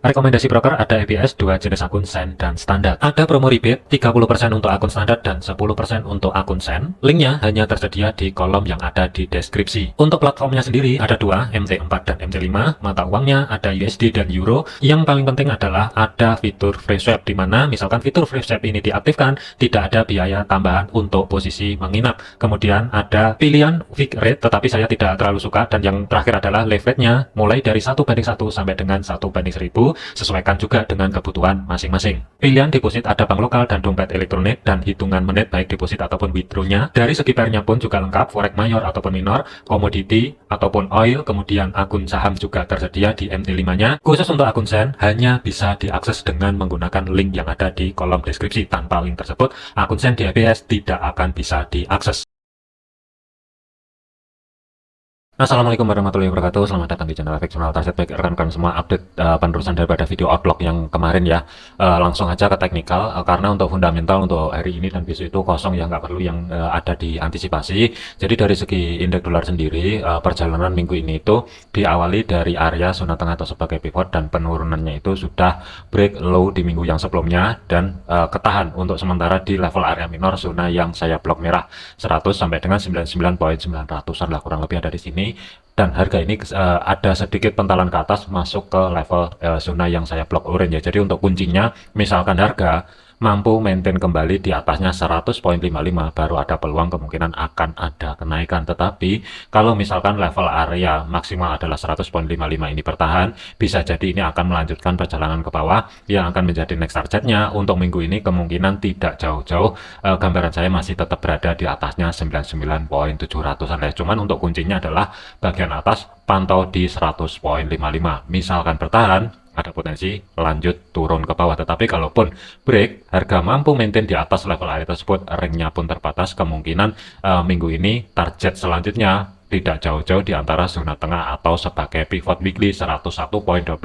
Rekomendasi broker ada ABS, dua jenis akun Sen dan standar. Ada promo rebate 30% untuk akun standar dan 10% untuk akun Sen. Linknya hanya tersedia di kolom yang ada di deskripsi. Untuk platformnya sendiri ada dua, MT4 dan MT5. Mata uangnya ada USD dan Euro. Yang paling penting adalah ada fitur free swap, di mana misalkan fitur free swap ini diaktifkan, tidak ada biaya tambahan untuk posisi menginap. Kemudian ada pilihan fixed rate, tetapi saya tidak terlalu suka. Dan yang terakhir adalah leverage-nya mulai dari 1:1 sampai dengan 1:1000. Sesuaikan juga dengan kebutuhan masing-masing. Pilihan deposit ada bank lokal dan dompet elektronik, dan hitungan menit baik deposit ataupun withdrawnya. Dari segi pairnya pun juga lengkap, forex mayor ataupun minor, komoditi ataupun oil, kemudian akun saham juga tersedia di MT5-nya. Khusus untuk akun Sen hanya bisa diakses dengan menggunakan link yang ada di kolom deskripsi. Tanpa link tersebut, akun Sen di ABS tidak akan bisa diakses. Assalamualaikum warahmatullahi wabarakatuh. Selamat datang di channel Fiksional Target. Baik rekan-rekan semua, update penerusan daripada video outlook yang kemarin ya. Langsung aja ke teknikal, karena untuk fundamental untuk hari ini dan besok itu kosong ya, nggak perlu yang ada diantisipasi. Jadi dari segi indeks dolar sendiri, perjalanan minggu ini itu diawali dari area zona tengah atau sebagai pivot, dan penurunannya itu sudah break low di minggu yang sebelumnya dan ketahan untuk sementara di level area minor, zona yang saya blok merah 100 sampai dengan 99.900-an lah kurang lebih ada di sini. Dan harga ini ada sedikit pentalan ke atas masuk ke level zona yang saya blok orange ya. Jadi untuk kuncinya, misalkan harga mampu maintain kembali di atasnya 100.55, baru ada peluang kemungkinan akan ada kenaikan. Tetapi kalau misalkan level area maksimal adalah 100.55 ini bertahan, bisa jadi ini akan melanjutkan perjalanan ke bawah yang akan menjadi next targetnya untuk minggu ini kemungkinan tidak jauh-jauh. Gambaran saya masih tetap berada di atasnya 99.700-an ya. Cuman untuk kuncinya adalah bagian atas pantau di 100.55. Misalkan bertahan, ada potensi lanjut turun ke bawah. Tetapi kalaupun break, harga mampu maintain di atas level area tersebut, ringnya pun terbatas, kemungkinan minggu ini target selanjutnya tidak jauh-jauh di antara zona tengah atau sebagai pivot weekly 101.12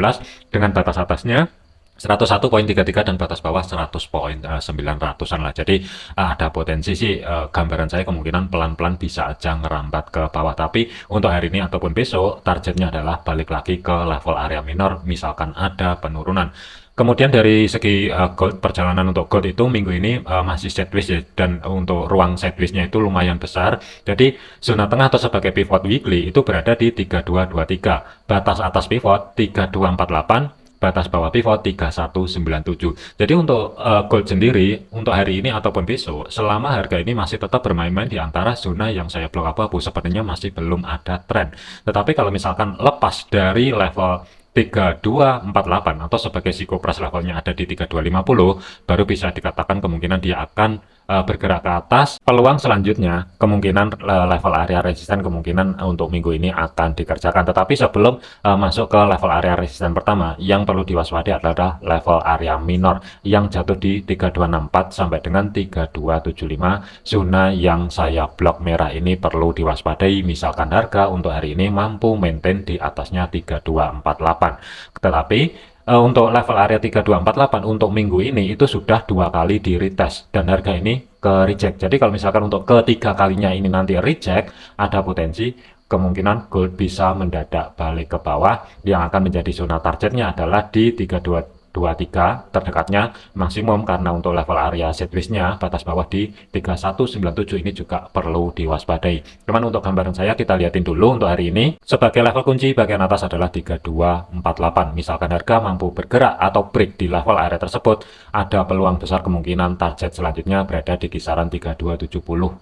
dengan batas atasnya 101.33 dan batas bawah 100.900-an lah. Jadi ada potensi sih, gambaran saya kemungkinan pelan-pelan bisa aja ngerambat ke bawah. Tapi untuk hari ini ataupun besok, targetnya adalah balik lagi ke level area minor misalkan ada penurunan. Kemudian dari segi gold, perjalanan untuk gold itu minggu ini masih sideways ya, dan untuk ruang sideways-nya itu lumayan besar. Jadi zona tengah atau sebagai pivot weekly itu berada di 3223, batas atas pivot 3248, batas bawah pivot 3197. Jadi untuk gold sendiri untuk hari ini ataupun besok, selama harga ini masih tetap bermain-main di antara zona yang saya blok abu-abu, sepertinya masih belum ada tren. Tetapi kalau misalkan lepas dari level 3248 atau sebagai psikopras levelnya ada di 3250, baru bisa dikatakan kemungkinan dia akan bergerak ke atas. Peluang selanjutnya kemungkinan level area resisten kemungkinan untuk minggu ini akan dikerjakan. Tetapi sebelum masuk ke level area resisten pertama, yang perlu diwaspadai adalah level area minor yang jatuh di 3264 sampai dengan 3275. Zona yang saya blok merah ini perlu diwaspadai misalkan harga untuk hari ini mampu maintain di atasnya 3248. Tetapi untuk level area 3248 untuk minggu ini itu sudah 2 kali di retest dan harga ini ke reject. Jadi kalau misalkan untuk ketiga kalinya ini nanti reject, ada potensi kemungkinan gold bisa mendadak balik ke bawah, yang akan menjadi zona targetnya adalah di 3223 terdekatnya maksimum, karena untuk level area sideways-nya batas bawah di 3197 ini juga perlu diwaspadai. Cuman untuk gambaran saya kita lihatin dulu untuk hari ini sebagai level kunci bagian atas adalah 3248. Misalkan harga mampu bergerak atau break di level area tersebut, ada peluang besar kemungkinan target selanjutnya berada di kisaran 3270.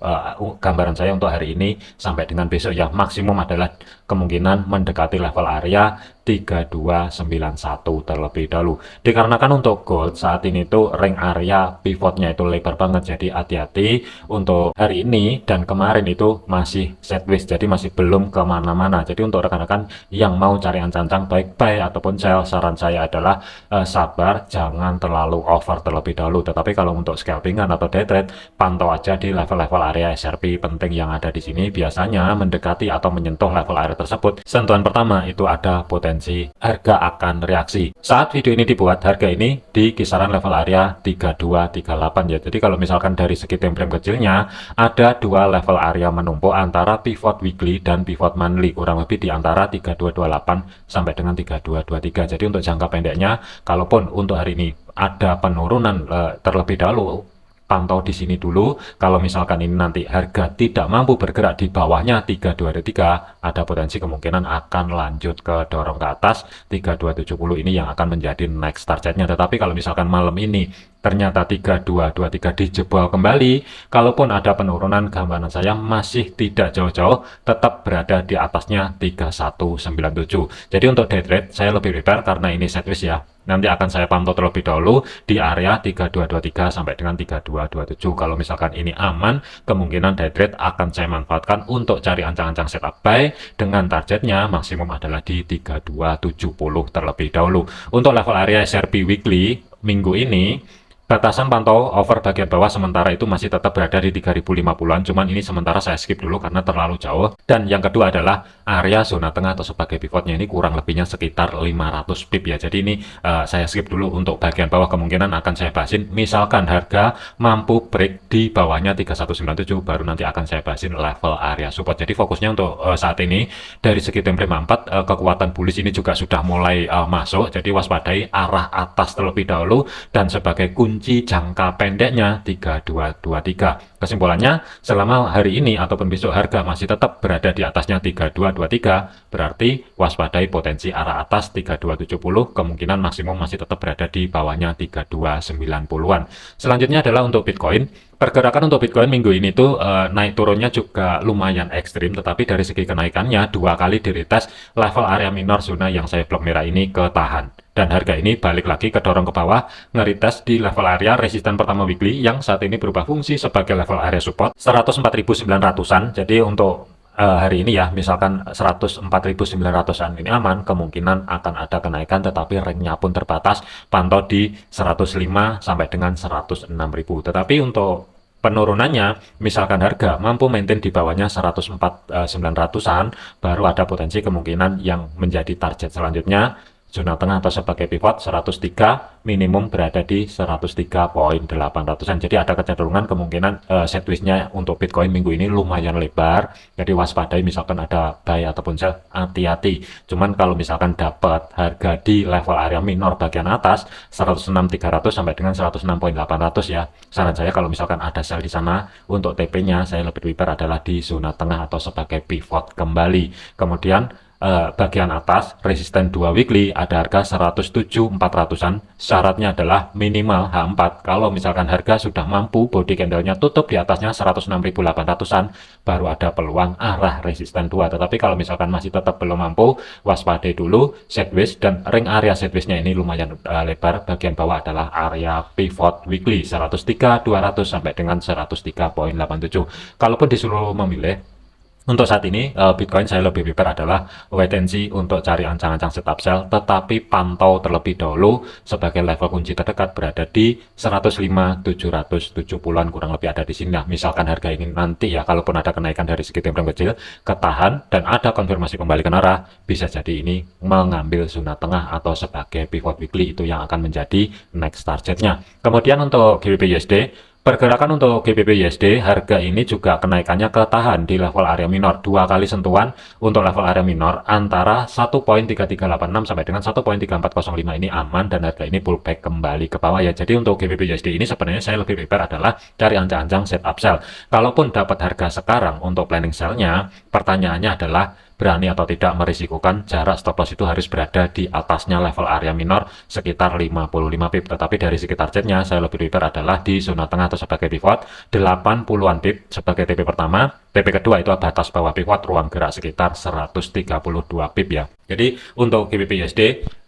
Gambaran saya untuk hari ini sampai dengan besok ya, maksimum adalah kemungkinan mendekati level area 3291 terlebih dahulu. Dikarenakan untuk gold saat ini tuh ring area pivotnya itu lebar banget, jadi hati-hati untuk hari ini dan kemarin itu masih sideways, jadi masih belum kemana-mana. Jadi untuk rekan-rekan yang mau cari ancang-ancang baik buy ataupun sell, saran saya adalah sabar, jangan terlalu over terlebih dahulu. Tetapi kalau untuk scalpingan atau day trade, pantau aja di level-level area SRP penting yang ada di sini. Biasanya mendekati atau menyentuh level area tersebut, sentuhan pertama itu ada potensi harga akan reaksi. Saat video ini dibuat dapat harga ini di kisaran level area 3238 ya. Jadi kalau misalkan dari segi time frame kecilnya ada dua level area menumpuk antara pivot weekly dan pivot monthly, kurang lebih di antara 3228 sampai dengan 3223. Jadi untuk jangka pendeknya, kalaupun untuk hari ini ada penurunan terlebih dahulu, pantau di sini dulu. Kalau misalkan ini nanti harga tidak mampu bergerak di bawahnya 3223, ada potensi kemungkinan akan lanjut ke dorong ke atas 3270 ini yang akan menjadi next targetnya. Tetapi kalau misalkan malam ini ternyata 3223 dijebol kembali, kalaupun ada penurunan, gambaran saya masih tidak jauh-jauh, tetap berada di atasnya 3197. Jadi untuk day trade saya lebih prepare karena ini sideways ya. Nanti akan saya pantau terlebih dahulu di area 3223 sampai dengan 3227. Kalau misalkan ini aman, kemungkinan day trade akan saya manfaatkan untuk cari ancang-ancang setup buy dengan targetnya maksimum adalah di 3270 terlebih dahulu. Untuk level area SRP weekly minggu ini, batasan pantau over bagian bawah sementara itu masih tetap berada di 3050-an, cuman ini sementara saya skip dulu karena terlalu jauh. Dan yang kedua adalah area zona tengah atau sebagai pivotnya ini kurang lebihnya sekitar 500 pip ya. Jadi ini saya skip dulu. Untuk bagian bawah kemungkinan akan saya bahasin misalkan harga mampu break di bawahnya 3197, baru nanti akan saya bahasin level area support. Jadi fokusnya untuk saat ini dari segi time frame 4, kekuatan bullish ini juga sudah mulai masuk, jadi waspadai arah atas terlebih dahulu, dan sebagai kunci jangka pendeknya 3223. Kesimpulannya, selama hari ini ataupun besok harga masih tetap berada di atasnya 3223, berarti waspadai potensi arah atas 3270, kemungkinan maksimum masih tetap berada di bawahnya 3290-an. Selanjutnya adalah untuk Bitcoin. Pergerakan untuk Bitcoin minggu ini tuh naik turunnya juga lumayan ekstrim, tetapi dari segi kenaikannya dua kali di retest level area minor zona yang saya blok merah ini ketahan. Dan harga ini balik lagi kedorong ke bawah, nge-retest di level area resisten pertama weekly yang saat ini berubah fungsi sebagai level area support 104.900-an. Jadi untuk hari ini ya, misalkan 104.900-an ini aman, kemungkinan akan ada kenaikan, tetapi range-nya pun terbatas, pantau di 105 sampai dengan 106.000. Tetapi untuk penurunannya, misalkan harga mampu maintain di bawahnya 104.900-an, baru ada potensi kemungkinan yang menjadi target selanjutnya zona tengah atau sebagai pivot 103, minimum berada di 103.800-an. Jadi ada kecenderungan kemungkinan sideways-nya untuk Bitcoin minggu ini lumayan lebar. Jadi waspadai misalkan ada buy ataupun sell, hati-hati. Cuman kalau misalkan dapat harga di level area minor bagian atas 106.300 sampai dengan 106.800 ya. Saran saya kalau misalkan ada sell di sana, untuk TP-nya saya lebih prepare adalah di zona tengah atau sebagai pivot kembali. Kemudian bagian atas resisten 2 weekly ada harga 107.400-an. Syaratnya adalah minimal H4. Kalau misalkan harga sudah mampu body candle-nya tutup di atasnya 106.800-an, baru ada peluang arah resisten 2. Tetapi kalau misalkan masih tetap belum mampu, waspadai dulu sideways, dan ring area sideways-nya ini lumayan lebar. Bagian bawah adalah area pivot weekly 103.200 sampai dengan 103.87. Kalaupun disuruh memilih untuk saat ini, Bitcoin saya lebih prepare adalah wait and see untuk cari ancang-ancang setup sell, tetapi pantau terlebih dahulu sebagai level kunci terdekat berada di 105.770-an, kurang lebih ada di sini. Nah, misalkan harga ini nanti ya, kalaupun ada kenaikan dari segi time frame kecil, ketahan dan ada konfirmasi kembali ke arah, bisa jadi ini mengambil zona tengah atau sebagai pivot weekly, itu yang akan menjadi next targetnya. Kemudian untuk GBP USD, pergerakan untuk GBP USD, harga ini juga kenaikannya ketahan di level area minor. Dua kali sentuhan untuk level area minor antara 1.3386 sampai dengan 1.3405 ini aman, dan harga ini pullback kembali ke bawah ya. Jadi untuk GBP USD ini sebenarnya saya lebih prepare adalah cari ancang-ancang setup sell. Kalaupun dapat harga sekarang untuk planning sell-nya, pertanyaannya adalah berani atau tidak merisikokan jarak stop loss itu harus berada di atasnya level area minor sekitar 55 pip. Tetapi dari segi targetnya saya lebih prepare adalah di zona tengah atau sebagai pivot 80-an pip sebagai TP pertama. TP kedua itu batas bawah pivot, ruang gerak sekitar 132 pip ya. Jadi untuk GBP USD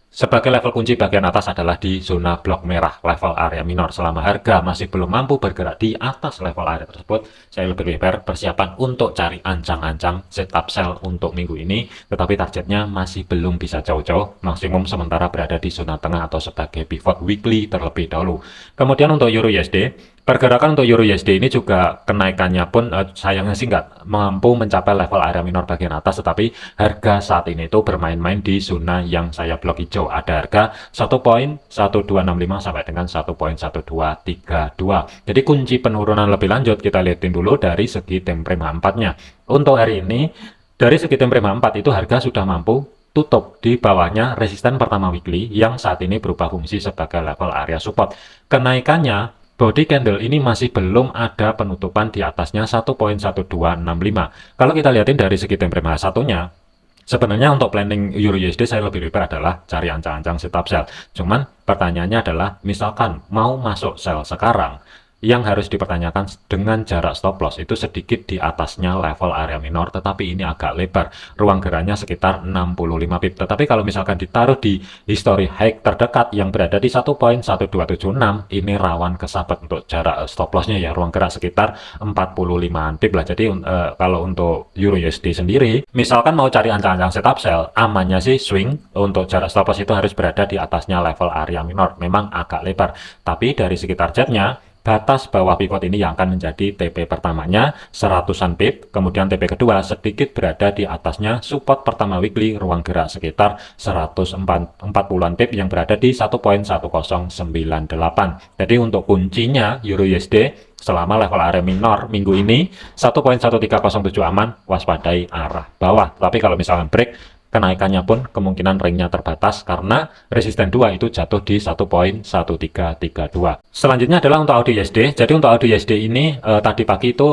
sebagai level kunci bagian atas adalah di zona blok merah level area minor. Selama harga masih belum mampu bergerak di atas level area tersebut, saya lebih prepare persiapan untuk cari ancang-ancang setup sell untuk minggu ini, tetapi targetnya masih belum bisa jauh-jauh, maksimum sementara berada di zona tengah atau sebagai pivot weekly terlebih dahulu. Kemudian untuk Euro USD, Pergerakan untuk Euro USD ini juga kenaikannya pun sayangnya sih nggak mampu mencapai level area minor bagian atas, tetapi harga saat ini itu bermain-main di zona yang saya blok hijau. Ada harga 1.1265 sampai dengan 1.1232. Jadi kunci penurunan lebih lanjut kita lihatin dulu dari segi time frame H4-nya. Untuk hari ini dari segi time frame H4 itu harga sudah mampu tutup di bawahnya resisten pertama weekly yang saat ini berubah fungsi sebagai level area support. Kenaikannya body candle ini masih belum ada penutupan di atasnya 1.1265. Kalau kita lihatin dari segi time frame H1-nya, sebenarnya untuk planning Euro USD saya lebih prefer adalah cari ancang-ancang setup sell. Cuman pertanyaannya adalah misalkan mau masuk sell sekarang, yang harus dipertanyakan dengan jarak stop loss itu sedikit di atasnya level area minor, tetapi ini agak lebar, ruang geraknya sekitar 65 pip. Tetapi kalau misalkan ditaruh di history high terdekat yang berada di 1.1276, ini rawan kesabet untuk jarak stop lossnya ya, ruang gerak sekitar 45an pip lah. Jadi kalau untuk Euro USD sendiri, misalkan mau cari ancang-ancang setup sell, amannya sih swing untuk jarak stop loss itu harus berada di atasnya level area minor, memang agak lebar, tapi dari segi targetnya batas bawah pivot ini yang akan menjadi TP pertamanya 100-an pip, kemudian TP kedua sedikit berada di atasnya support pertama weekly ruang gerak sekitar 140-an pip yang berada di 1.1098. Jadi untuk kuncinya Euro USD selama level area minor minggu ini 1.1307 aman, waspadai arah bawah. Tapi kalau misalkan break, kenaikannya pun kemungkinan ringnya terbatas karena resisten 2 itu jatuh di 1.1332. Selanjutnya adalah untuk AUD USD. Jadi untuk AUD USD ini tadi pagi itu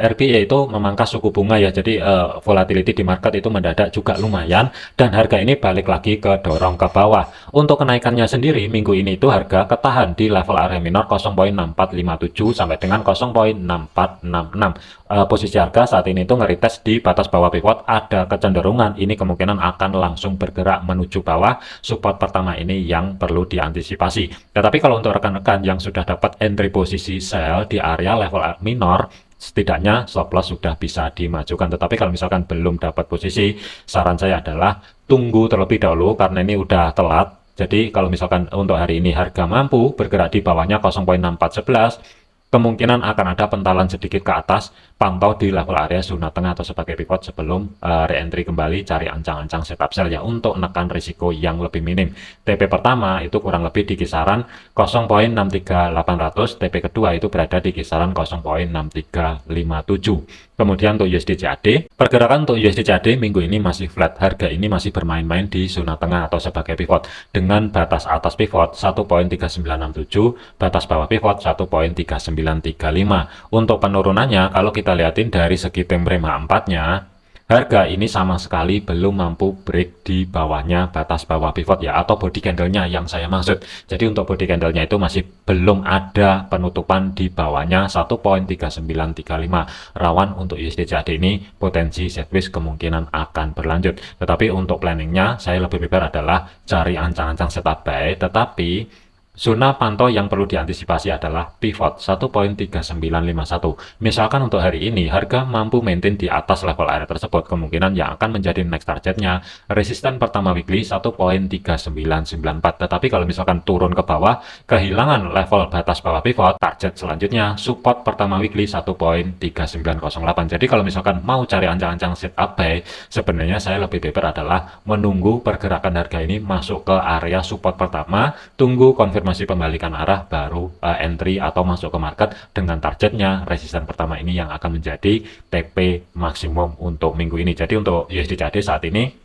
RBA itu memangkas suku bunga ya. Jadi volatility di market itu mendadak juga lumayan dan harga ini balik lagi ke dorong ke bawah. Untuk kenaikannya sendiri minggu ini itu harga ketahan di level area minor 0.6457 sampai dengan 0.6466. Posisi harga saat ini itu ngeritest di batas bawah pivot, ada kecenderungan ini kemungkinan akan langsung bergerak menuju bawah. Support pertama ini yang perlu diantisipasi. Tetapi kalau untuk rekan-rekan yang sudah dapat entry posisi sell di area level minor, setidaknya stop loss sudah bisa dimajukan. Tetapi kalau misalkan belum dapat posisi, saran saya adalah tunggu terlebih dahulu karena ini udah telat. Jadi kalau misalkan untuk hari ini harga mampu bergerak di bawahnya 0.6411, kemungkinan akan ada pentalan sedikit ke atas, pantau di level area zona tengah atau sebagai pivot sebelum re-entry kembali, cari ancang-ancang setup sell ya untuk menekan risiko yang lebih minim. TP pertama itu kurang lebih di kisaran 0.63800, TP kedua itu berada di kisaran 0.6357. Kemudian untuk USD CAD, pergerakan untuk USD CAD minggu ini masih flat, harga ini masih bermain-main di zona tengah atau sebagai pivot dengan batas atas pivot 1.3967, batas bawah pivot 1.3935. Untuk penurunannya kalau kita lihatin dari segi time frame H4-nya, harga ini sama sekali belum mampu break di bawahnya batas bawah pivot ya, atau body candle-nya yang saya maksud. Jadi untuk body candle-nya itu masih belum ada penutupan di bawahnya 1.3935. Rawan untuk USD CAD ini potensi sideways kemungkinan akan berlanjut. Tetapi untuk planningnya saya lebih prefer adalah cari ancang-ancang setup buy, tetapi zona pantau yang perlu diantisipasi adalah pivot 1.3951. Misalkan untuk hari ini harga mampu maintain di atas level area tersebut, kemungkinan yang akan menjadi next targetnya resisten pertama weekly 1.3994. Tetapi kalau misalkan turun ke bawah, kehilangan level batas bawah pivot, target selanjutnya support pertama weekly 1.3908. Jadi kalau misalkan mau cari ancang-ancang setup buy, sebenarnya saya lebih prefer adalah menunggu pergerakan harga ini masuk ke area support pertama, tunggu konfirmasi pembalikan arah baru entry atau masuk ke market dengan targetnya resisten pertama ini yang akan menjadi TP maksimum untuk minggu ini. Jadi untuk USD CAD saat ini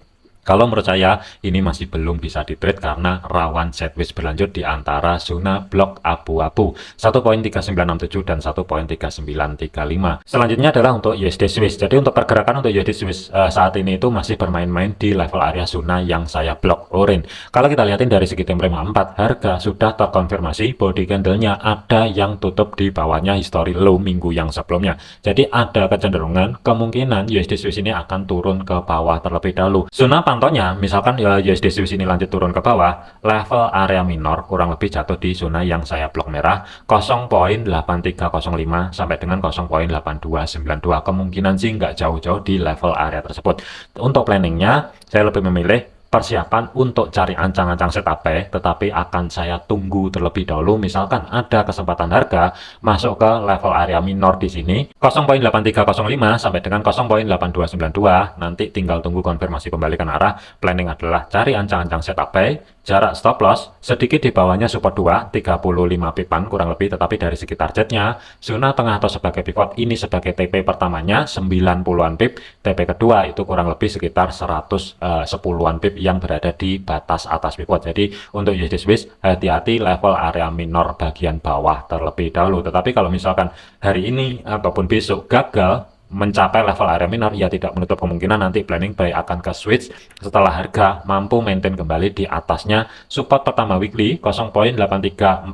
kalau menurut saya ini masih belum bisa di trade karena rawan sideways berlanjut di antara zona blok abu-abu 1.3967 dan 1.3935. Selanjutnya adalah untuk USD Swiss. Jadi untuk pergerakan untuk USD Swiss saat ini itu masih bermain-main di level area zona yang saya blok orange. Kalau kita lihatin dari segi time frame 4, harga sudah terkonfirmasi body candle-nya ada yang tutup di bawahnya history low minggu yang sebelumnya. Jadi ada kecenderungan kemungkinan USD Swiss ini akan turun ke bawah terlebih dahulu. Zona contohnya, misalkan USD Swiss ini lanjut turun ke bawah, level area minor kurang lebih jatuh di zona yang saya blok merah 0.8305 sampai dengan 0.8292. Kemungkinan sih nggak jauh-jauh di level area tersebut. Untuk planningnya, saya lebih memilih persiapan untuk cari ancang-ancang setup buy, tetapi akan saya tunggu terlebih dahulu. Misalkan ada kesempatan harga masuk ke level area minor di sini 0.8305 sampai dengan 0.8292, nanti tinggal tunggu konfirmasi pembalikan arah. Planning adalah cari ancang-ancang setup buy, jarak stop loss sedikit di bawahnya support 2, 35 pipan kurang lebih, tetapi dari segi targetnya zona tengah atau sebagai pivot ini sebagai TP pertamanya 90-an pip, TP kedua itu kurang lebih sekitar 110-an pip yang berada di batas atas pivot. Jadi untuk USD Swiss hati-hati level area minor bagian bawah terlebih dahulu. Tetapi kalau misalkan hari ini ataupun besok gagal mencapai level area minor, ya tidak menutup kemungkinan nanti planning buy akan ke switch setelah harga mampu maintain kembali di atasnya support pertama weekly 0.8349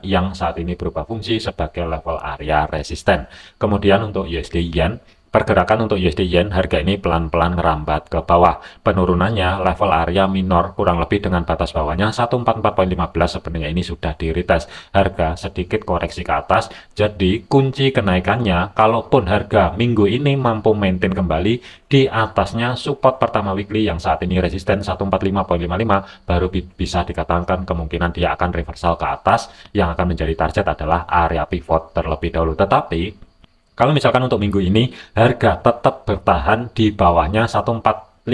yang saat ini berubah fungsi sebagai level area resisten. Kemudian untuk USD Yen, pergerakan untuk USD Yen harga ini pelan-pelan merambat ke bawah. Penurunannya level area minor kurang lebih dengan batas bawahnya 144.15 sebenarnya ini sudah di retest. Harga sedikit koreksi ke atas. Jadi kunci kenaikannya kalaupun harga minggu ini mampu maintain kembali di atasnya support pertama weekly yang saat ini resisten 145.55, baru bisa dikatakan kemungkinan dia akan reversal ke atas. Yang akan menjadi target adalah area pivot terlebih dahulu. Tetapi kalau misalkan untuk minggu ini harga tetap bertahan di bawahnya 145.55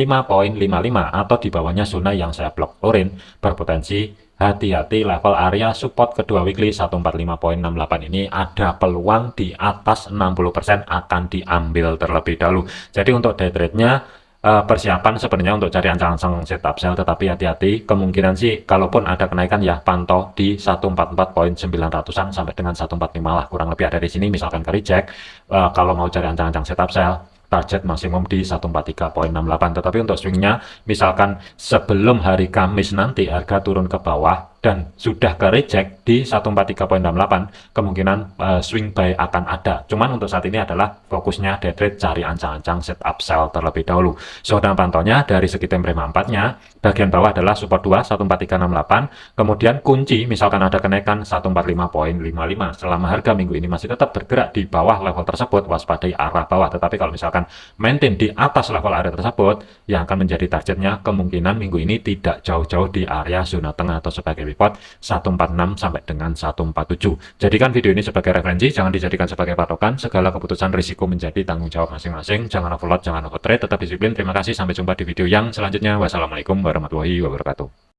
atau di bawahnya zona yang saya blok orange, berpotensi hati-hati level area support kedua weekly 145.68 ini ada peluang di atas 60% akan diambil terlebih dahulu. Jadi untuk day trade-nya persiapan sebenarnya untuk cari ancang-ancang setup sell, tetapi hati-hati kemungkinan sih kalaupun ada kenaikan ya pantau di 144.900an sampai dengan 145 lah kurang lebih ada di sini. Misalkan ke reject, kalau mau cari ancang-ancang setup sell target maksimum di 143.68, tetapi untuk swingnya misalkan sebelum hari Kamis nanti harga turun ke bawah dan sudah ke reject di 143.68, kemungkinan swing buy akan ada. Cuman untuk saat ini adalah fokusnya day trade cari ancang-ancang setup sell terlebih dahulu. Zona pantaunya dari segi time frame 4-nya bagian bawah adalah support 2 14368, kemudian kunci misalkan ada kenaikan 145.55. Selama harga minggu ini masih tetap bergerak di bawah level tersebut, waspadai arah bawah. Tetapi kalau misalkan maintain di atas level area tersebut, yang akan menjadi targetnya kemungkinan minggu ini tidak jauh-jauh di area zona tengah atau sebagai pivot 146 sampai dengan 147. Jadikan video ini sebagai referensi, jangan dijadikan sebagai patokan. Segala keputusan risiko menjadi tanggung jawab masing-masing. Jangan overload, jangan overtrade, tetap disiplin. Terima kasih, sampai jumpa di video yang selanjutnya. Wassalamualaikum warahmatullahi wabarakatuh.